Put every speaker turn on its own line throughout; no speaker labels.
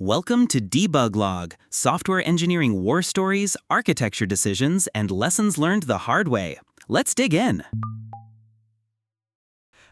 Welcome to Debug Log, software engineering war stories, architecture decisions, and lessons learned the hard way. Let's dig in.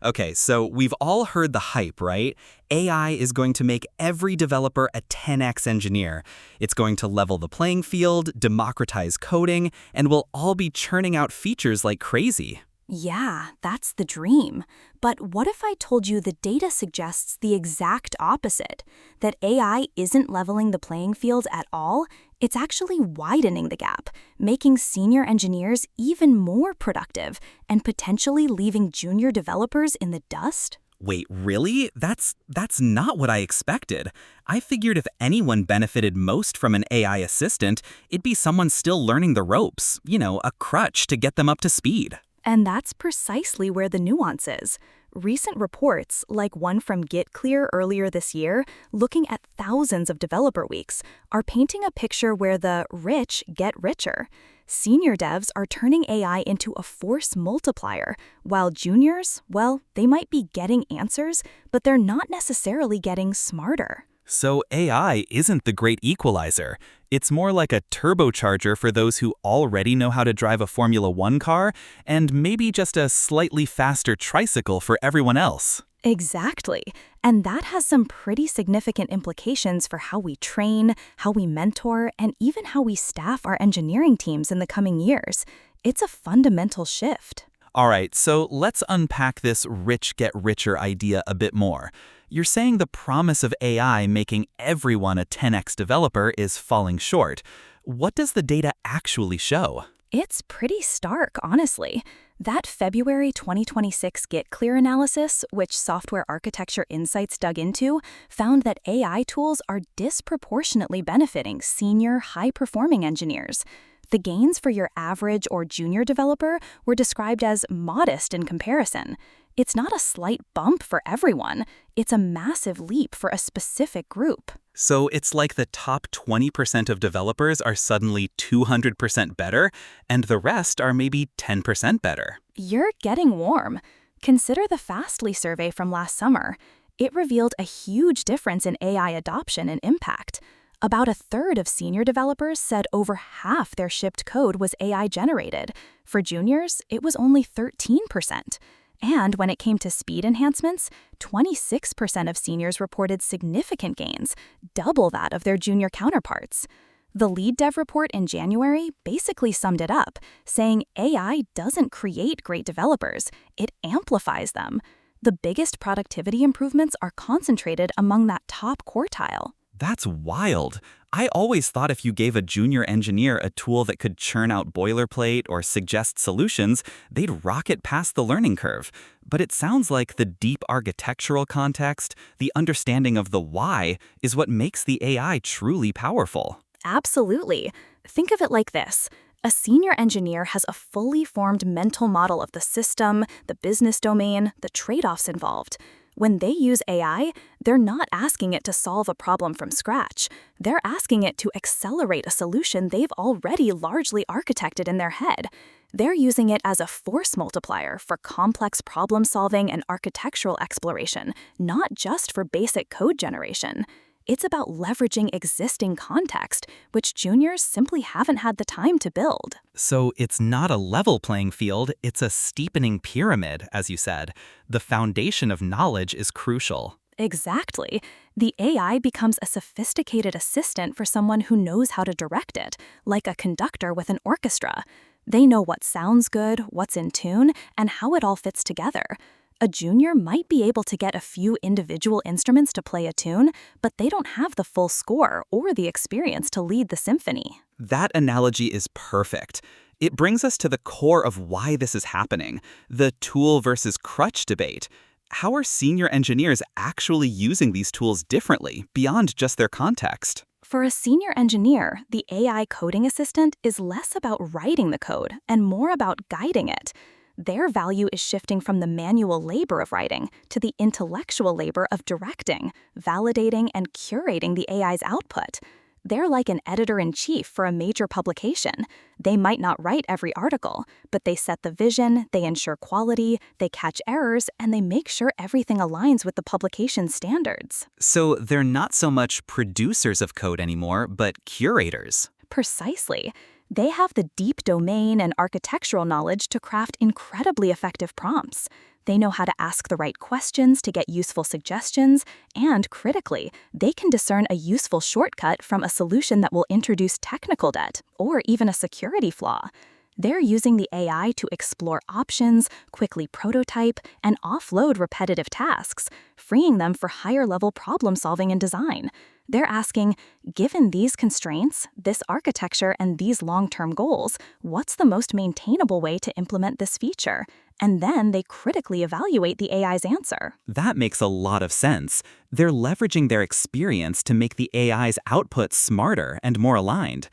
Okay, so we've all heard the hype, right? AI is going to make every developer a 10x engineer. It's going to level the playing field, democratize coding, and we'll all be churning out features like crazy.
Yeah, that's the dream. But what if I told you the data suggests the exact opposite? That AI isn't leveling the playing field at all? It's actually widening the gap, making senior engineers even more productive and potentially leaving junior developers in the dust?
Wait, really? That's not what I expected. I figured if anyone benefited most from an AI assistant, it'd be someone still learning the ropes, a crutch to get them up to speed.
And that's precisely where the nuance is. Recent reports, like one from GitClear earlier this year, looking at thousands of developer weeks, are painting a picture where the rich get richer. Senior devs are turning AI into a force multiplier, while juniors, well, they might be getting answers, but they're not necessarily getting smarter.
So AI isn't the great equalizer. It's more like a turbocharger for those who already know how to drive a Formula One car, and maybe just a slightly faster tricycle for everyone else.
Exactly. And that has some pretty significant implications for how we train, how we mentor, and even how we staff our engineering teams in the coming years. It's a fundamental shift.
All right, so let's unpack this rich get richer idea a bit more. You're saying the promise of AI making everyone a 10x developer is falling short. What does the data actually show?
It's pretty stark, honestly. That February 2026 GitClear analysis, which Software Architecture Insights dug into, found that AI tools are disproportionately benefiting senior, high-performing engineers. The gains for your average or junior developer were described as modest in comparison. It's not a slight bump for everyone. It's a massive leap for a specific group.
So it's like the top 20% of developers are suddenly 200% better, and the rest are maybe 10% better.
You're getting warm. Consider the Fastly survey from last summer. It revealed a huge difference in AI adoption and impact. About a third of senior developers said over half their shipped code was AI-generated. For juniors, it was only 13%. And when it came to speed enhancements, 26% of seniors reported significant gains, double that of their junior counterparts. The lead dev report in January basically summed it up, saying AI doesn't create great developers, it amplifies them. The biggest productivity improvements are concentrated among that top quartile.
That's wild. I always thought if you gave a junior engineer a tool that could churn out boilerplate or suggest solutions, they'd rocket past the learning curve. But it sounds like the deep architectural context, the understanding of the why, is what makes the AI truly powerful.
Absolutely. Think of it like this. A senior engineer has a fully formed mental model of the system, the business domain, the trade-offs involved. When they use AI, they're not asking it to solve a problem from scratch. They're asking it to accelerate a solution they've already largely architected in their head. They're using it as a force multiplier for complex problem solving and architectural exploration, not just for basic code generation. It's about leveraging existing context, which juniors simply haven't had the time to build.
So it's not a level playing field, it's a steepening pyramid, as you said. The foundation of knowledge is crucial.
Exactly. The AI becomes a sophisticated assistant for someone who knows how to direct it, like a conductor with an orchestra. They know what sounds good, what's in tune, and how it all fits together. A junior might be able to get a few individual instruments to play a tune, but they don't have the full score or the experience to lead the symphony.
That analogy is perfect. It brings us to the core of why this is happening, the tool versus crutch debate. How are senior engineers actually using these tools differently, beyond just their context?
For a senior engineer, the AI coding assistant is less about writing the code and more about guiding it. Their value is shifting from the manual labor of writing to the intellectual labor of directing, validating, and curating the AI's output. They're like an editor-in-chief for a major publication. They might not write every article, but they set the vision, they ensure quality, they catch errors, and they make sure everything aligns with the publication's standards.
So they're not so much producers of code anymore, but curators.
Precisely. They have the deep domain and architectural knowledge to craft incredibly effective prompts. They know how to ask the right questions to get useful suggestions, and critically, they can discern a useful shortcut from a solution that will introduce technical debt or even a security flaw. They're using the AI to explore options, quickly prototype, and offload repetitive tasks, freeing them for higher-level problem-solving and design. They're asking, given these constraints, this architecture, and these long-term goals, what's the most maintainable way to implement this feature? And then they critically evaluate the AI's answer.
That makes a lot of sense. They're leveraging their experience to make the AI's output smarter and more aligned.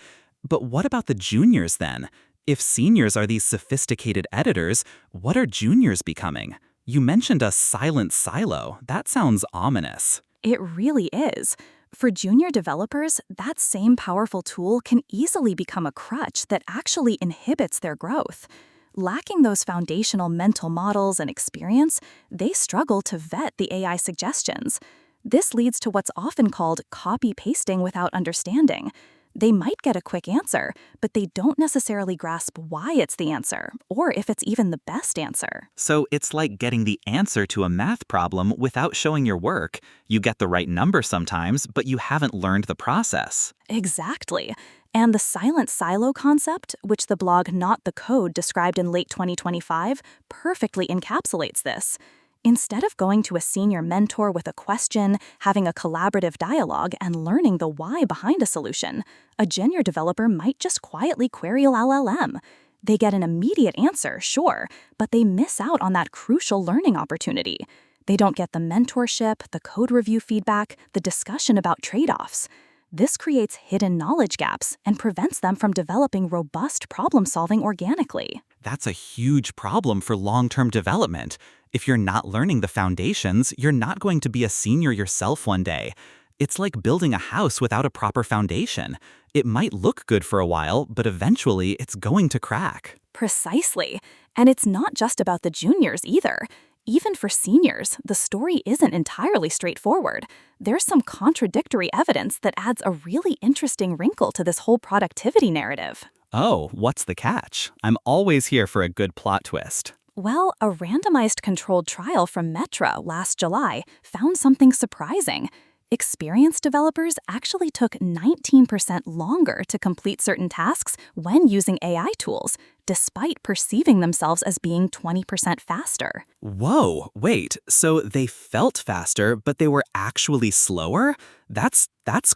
But what about the juniors then? If seniors are these sophisticated editors, what are juniors becoming? You mentioned a silent silo. That sounds ominous.
It really is. For junior developers, that same powerful tool can easily become a crutch that actually inhibits their growth. Lacking those foundational mental models and experience, they struggle to vet the AI suggestions. This leads to what's often called copy-pasting without understanding. They might get a quick answer, but they don't necessarily grasp why it's the answer, or if it's even the best answer.
So it's like getting the answer to a math problem without showing your work. You get the right number sometimes, but you haven't learned the process.
Exactly. And the silent silo concept, which the blog Not the Code described in late 2025, perfectly encapsulates this. Instead of going to a senior mentor with a question, having a collaborative dialogue, and learning the why behind a solution, a junior developer might just quietly query a LLM. They get an immediate answer, sure, but they miss out on that crucial learning opportunity. They don't get the mentorship, the code review feedback, the discussion about trade-offs. This creates hidden knowledge gaps and prevents them from developing robust problem-solving organically.
That's a huge problem for long-term development. If you're not learning the foundations, you're not going to be a senior yourself one day. It's like building a house without a proper foundation. It might look good for a while, but eventually it's going to crack.
Precisely. And it's not just about the juniors either. Even for seniors, the story isn't entirely straightforward. There's some contradictory evidence that adds a really interesting wrinkle to this whole productivity narrative.
Oh, what's the catch? I'm always here for a good plot twist.
Well, a randomized controlled trial from Metra last July found something surprising. Experienced developers actually took 19% longer to complete certain tasks when using AI tools, despite perceiving themselves as being 20% faster.
Whoa, wait, so they felt faster, but they were actually slower? That's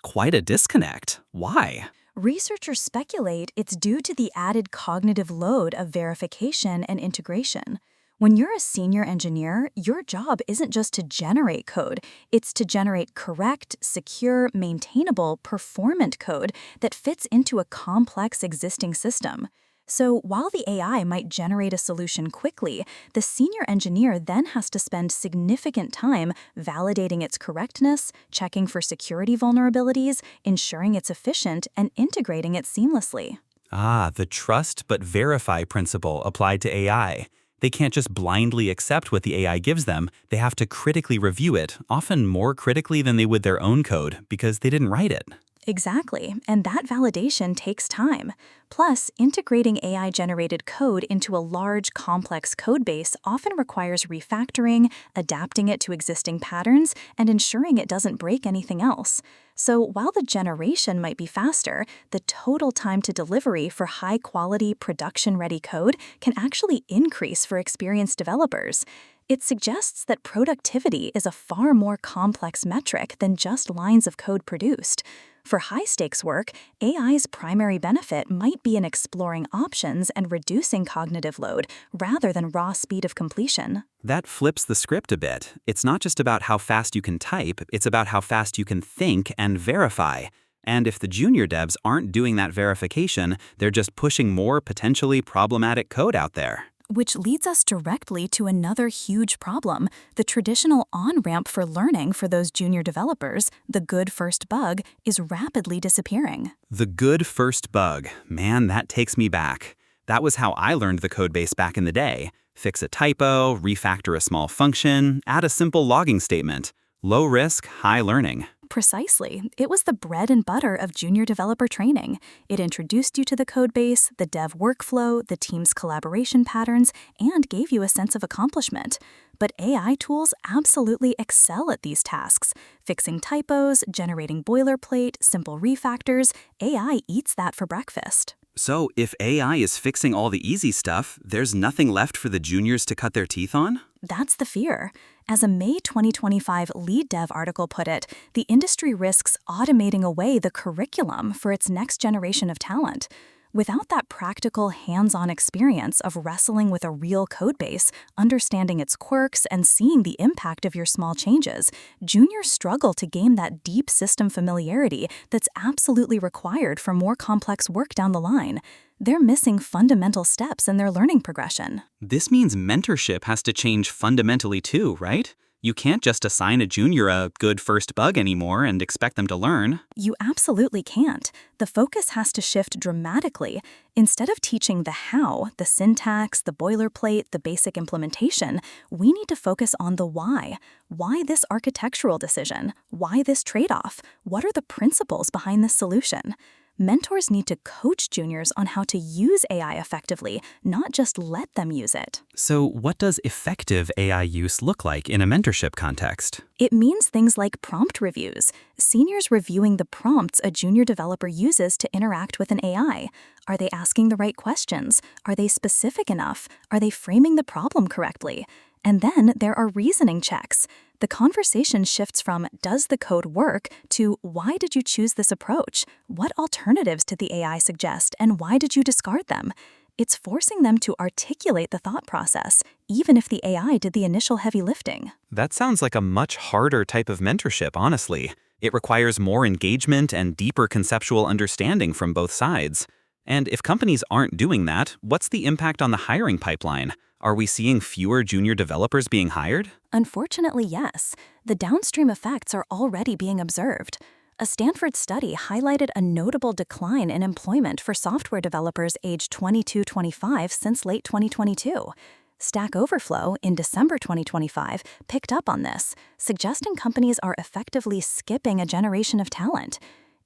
quite a disconnect. Why?
Researchers speculate it's due to the added cognitive load of verification and integration. When you're a senior engineer, your job isn't just to generate code, it's to generate correct, secure, maintainable, performant code that fits into a complex existing system. So while the AI might generate a solution quickly, the senior engineer then has to spend significant time validating its correctness, checking for security vulnerabilities, ensuring it's efficient, and integrating it seamlessly.
Ah, the trust but verify principle applied to AI. They can't just blindly accept what the AI gives them. They have to critically review it, often more critically than they would their own code, because they didn't write it.
Exactly, and that validation takes time. Plus, integrating AI-generated code into a large, complex codebase often requires refactoring, adapting it to existing patterns, and ensuring it doesn't break anything else. So while the generation might be faster, the total time to delivery for high-quality, production-ready code can actually increase for experienced developers. It suggests that productivity is a far more complex metric than just lines of code produced. For high-stakes work, AI's primary benefit might be in exploring options and reducing cognitive load, rather than raw speed of completion.
That flips the script a bit. It's not just about how fast you can type, it's about how fast you can think and verify. And if the junior devs aren't doing that verification, they're just pushing more potentially problematic code out there.
Which leads us directly to another huge problem. The traditional on-ramp for learning for those junior developers, the good first bug, is rapidly disappearing.
The good first bug. Man, that takes me back. That was how I learned the codebase back in the day. Fix a typo, refactor a small function, add a simple logging statement. Low risk, high learning.
Precisely. It was the bread and butter of junior developer training. It introduced you to the codebase, the dev workflow, the team's collaboration patterns, and gave you a sense of accomplishment. But AI tools absolutely excel at these tasks. Fixing typos, generating boilerplate, simple refactors, AI eats that for breakfast.
So, if AI is fixing all the easy stuff, there's nothing left for the juniors to cut their teeth on?
That's the fear. As a May 2025 Lead Dev article put it, the industry risks automating away the curriculum for its next generation of talent. Without that practical, hands-on experience of wrestling with a real codebase, understanding its quirks, and seeing the impact of your small changes, juniors struggle to gain that deep system familiarity that's absolutely required for more complex work down the line. They're missing fundamental steps in their learning progression.
This means mentorship has to change fundamentally too, right? You can't just assign a junior a good first bug anymore and expect them to learn.
You absolutely can't. The focus has to shift dramatically. Instead of teaching the how, the syntax, the boilerplate, the basic implementation, we need to focus on the why. Why this architectural decision? Why this trade-off? What are the principles behind this solution? Mentors need to coach juniors on how to use AI effectively, not just let them use it.
So, what does effective AI use look like in a mentorship context?
It means things like prompt reviews, seniors reviewing the prompts a junior developer uses to interact with an AI. Are they asking the right questions? Are they specific enough? Are they framing the problem correctly? And then there are reasoning checks. The conversation shifts from does the code work to why did you choose this approach? What alternatives did the AI suggest and why did you discard them? It's forcing them to articulate the thought process, even if the AI did the initial heavy lifting.
That sounds like a much harder type of mentorship, honestly. It requires more engagement and deeper conceptual understanding from both sides. And if companies aren't doing that, what's the impact on the hiring pipeline? Are we seeing fewer junior developers being hired?
Unfortunately, yes. The downstream effects are already being observed. A Stanford study highlighted a notable decline in employment for software developers aged 22-25 since late 2022. Stack Overflow, in December 2025, picked up on this, suggesting companies are effectively skipping a generation of talent.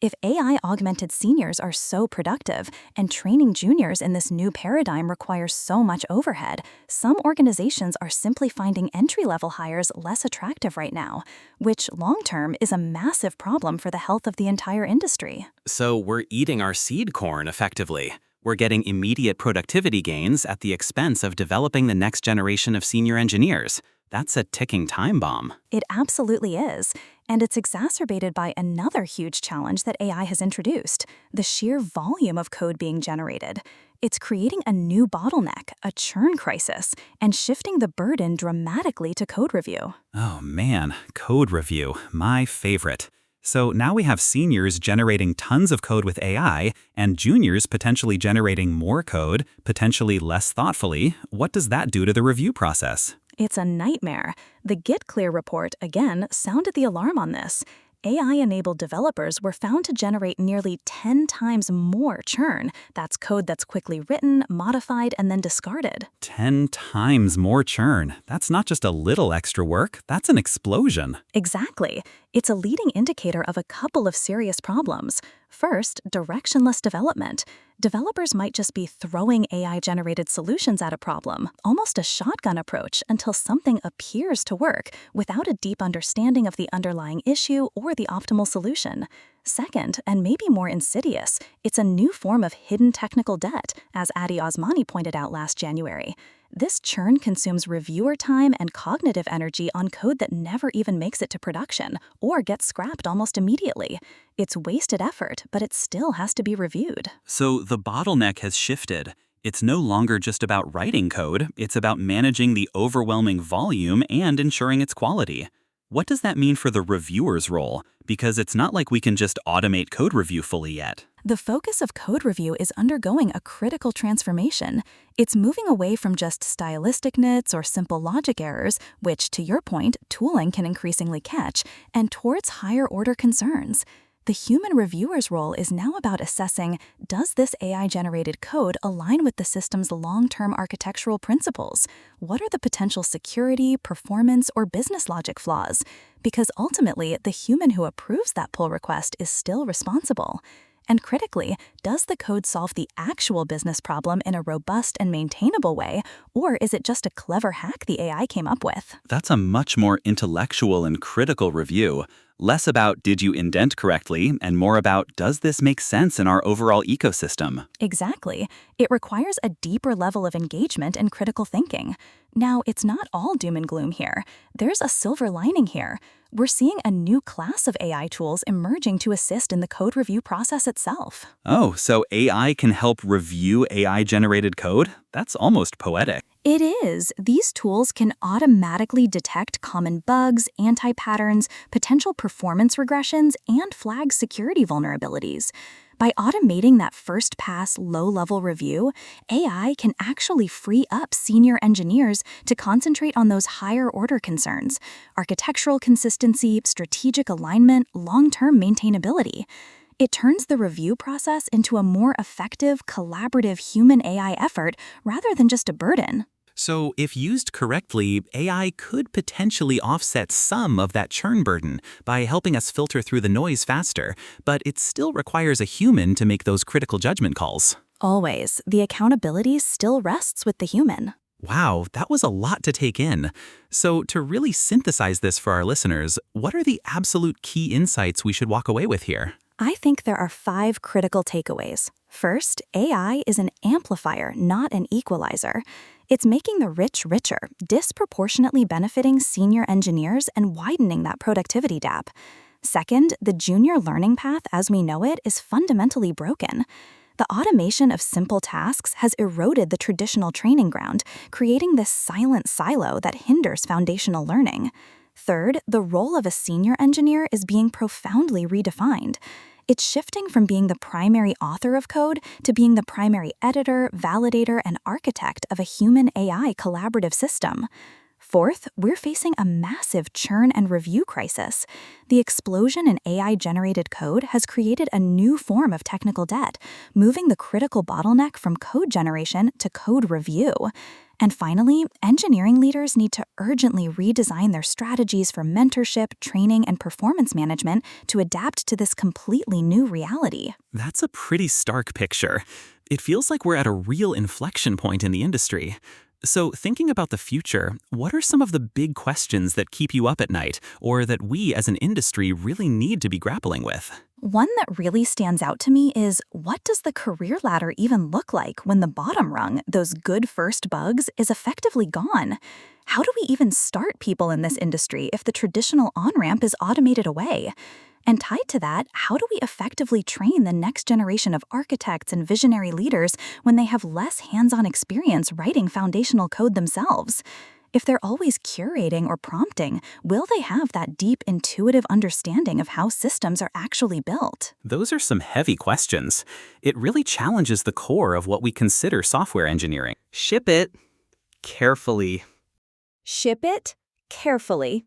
If AI-augmented seniors are so productive and training juniors in this new paradigm requires so much overhead, some organizations are simply finding entry-level hires less attractive right now, which long-term is a massive problem for the health of the entire industry.
So we're eating our seed corn effectively. We're getting immediate productivity gains at the expense of developing the next generation of senior engineers. That's a ticking time bomb.
It absolutely is, and it's exacerbated by another huge challenge that AI has introduced, the sheer volume of code being generated. It's creating a new bottleneck, a churn crisis, and shifting the burden dramatically to code review.
Oh man, code review, my favorite. So now we have seniors generating tons of code with AI and juniors potentially generating more code, potentially less thoughtfully. What does that do to the review process?
It's a nightmare. The GitClear report, again, sounded the alarm on this. AI-enabled developers were found to generate nearly 10 times more churn. That's code that's quickly written, modified, and then discarded.
10 times more churn. That's not just a little extra work, that's an explosion.
Exactly. It's a leading indicator of a couple of serious problems. First, directionless development. Developers might just be throwing AI-generated solutions at a problem, almost a shotgun approach, until something appears to work without a deep understanding of the underlying issue or the optimal solution. Second, and maybe more insidious, it's a new form of hidden technical debt, as Adi Osmani pointed out last January. This churn consumes reviewer time and cognitive energy on code that never even makes it to production or gets scrapped almost immediately. It's wasted effort, but it still has to be reviewed.
So the bottleneck has shifted. It's no longer just about writing code, it's about managing the overwhelming volume and ensuring its quality. What does that mean for the reviewer's role? Because it's not like we can just automate code review fully yet.
The focus of code review is undergoing a critical transformation. It's moving away from just stylistic nits or simple logic errors, which, to your point, tooling can increasingly catch, and towards higher-order concerns. The human reviewer's role is now about assessing, does this AI-generated code align with the system's long-term architectural principles? What are the potential security, performance, or business logic flaws? Because ultimately, the human who approves that pull request is still responsible. And critically, does the code solve the actual business problem in a robust and maintainable way, or is it just a clever hack the AI came up with?
That's a much more intellectual and critical review. Less about did you indent correctly, and more about does this make sense in our overall ecosystem?
Exactly. It requires a deeper level of engagement and critical thinking. Now, it's not all doom and gloom here. There's a silver lining here. We're seeing a new class of AI tools emerging to assist in the code review process itself.
Oh, so AI can help review AI-generated code? That's almost poetic.
It is. These tools can automatically detect common bugs, anti-patterns, potential performance regressions, and flag security vulnerabilities. By automating that first-pass, low-level review, AI can actually free up senior engineers to concentrate on those higher-order concerns: architectural consistency, strategic alignment, long-term maintainability. It turns the review process into a more effective, collaborative human-AI effort rather than just a burden.
So, if used correctly, AI could potentially offset some of that churn burden by helping us filter through the noise faster, but it still requires a human to make those critical judgment calls.
Always, the accountability still rests with the human.
Wow, that was a lot to take in. So, to really synthesize this for our listeners, what are the absolute key insights we should walk away with here?
I think there are 5 critical takeaways. First, AI is an amplifier, not an equalizer. It's making the rich richer, disproportionately benefiting senior engineers and widening that productivity gap. Second, the junior learning path as we know it is fundamentally broken. The automation of simple tasks has eroded the traditional training ground, creating this silent silo that hinders foundational learning. Third, the role of a senior engineer is being profoundly redefined. It's shifting from being the primary author of code to being the primary editor, validator, and architect of a human-AI collaborative system. Fourth, we're facing a massive churn and review crisis. The explosion in AI-generated code has created a new form of technical debt, moving the critical bottleneck from code generation to code review. And finally, engineering leaders need to urgently redesign their strategies for mentorship, training, and performance management to adapt to this completely new reality.
That's a pretty stark picture. It feels like we're at a real inflection point in the industry. So, thinking about the future, what are some of the big questions that keep you up at night, or that we as an industry really need to be grappling with?
One that really stands out to me is, what does the career ladder even look like when the bottom rung, those good first bugs, is effectively gone? How do we even start people in this industry if the traditional on-ramp is automated away? And tied to that, how do we effectively train the next generation of architects and visionary leaders when they have less hands-on experience writing foundational code themselves? If they're always curating or prompting, will they have that deep intuitive understanding of how systems are actually built?
Those are some heavy questions. It really challenges the core of what we consider software engineering. Ship it carefully.
Ship it carefully.